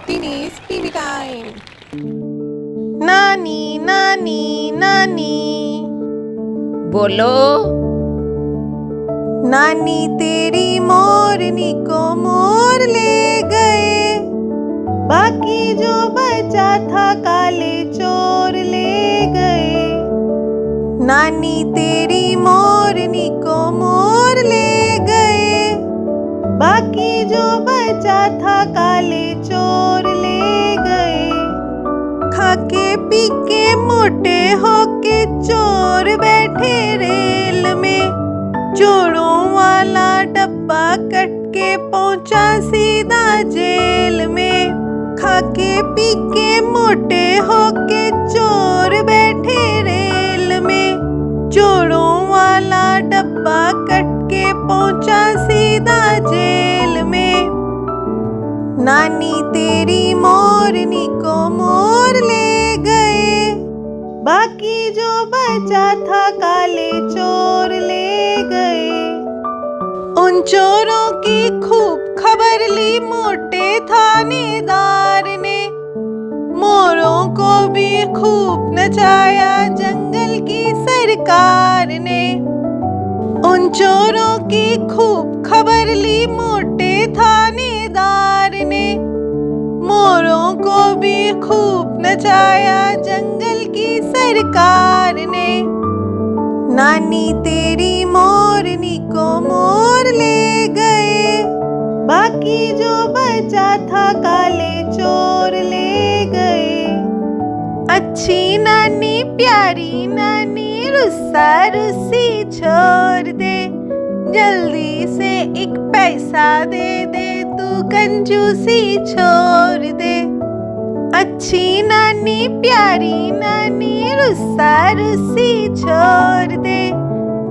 Teenage TV time. नानी नानी नानी बोलो। नानी तेरी मोरनी को मोर ले गए, बाकी जो बचा था काले चोर ले गए। नानी तेरी मोरनी को मोर ले गए, बाकी जो बचा था काले चोर ले गए। खाके पी के मोटे होके चोर बैठे रेल में, चोरों वाला डब्बा कट के पहुंचा सीधा जेल में। खाके पी के मोटे होके चोर बैठे रेल में, चोरों वाला डब्बा कट के पहुंचा सीधा जेल में। नानी तेरी मोरनी को मोर ले गए, बाकी जो बचा था काले चोर ले गए। उन चोरों की खूब खबर ली मोटे थानेदार ने, मोरों को भी खूब नचाया जंगल की सरकार ने। उन चोरों की खूब खबर ली मोटे थानेदार ने, मोरों को भी खूब नचाया जंगल की सरकार ने। नानी तेरी मोरनी को मोर ले गए, बाकी जो बचा था काले चोर ले गए। अच्छी नानी प्यारी नानी रुस्सा रुस्सी छोड़ दे, जल्दी से एक पैसा दे दे तू कंजूसी छोड़ दे। अच्छी नानी प्यारी नानी रुस्सा रुस्सी छोड़ दे,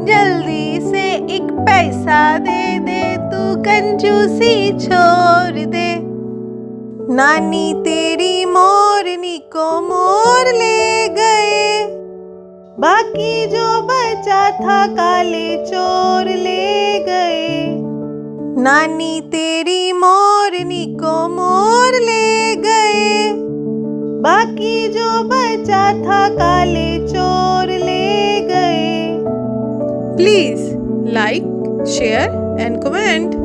जल्दी से एक पैसा दे दे तू कंजूसी छोड़ दे। नानी तेरी मोरनी को मोर ले गए, बाकी जो बचा था काले चोर ले गए। नानी तेरी मोरनी को मोर ले गए, बाकी जो बचा था काले चोर ले गए। Please like, share and comment.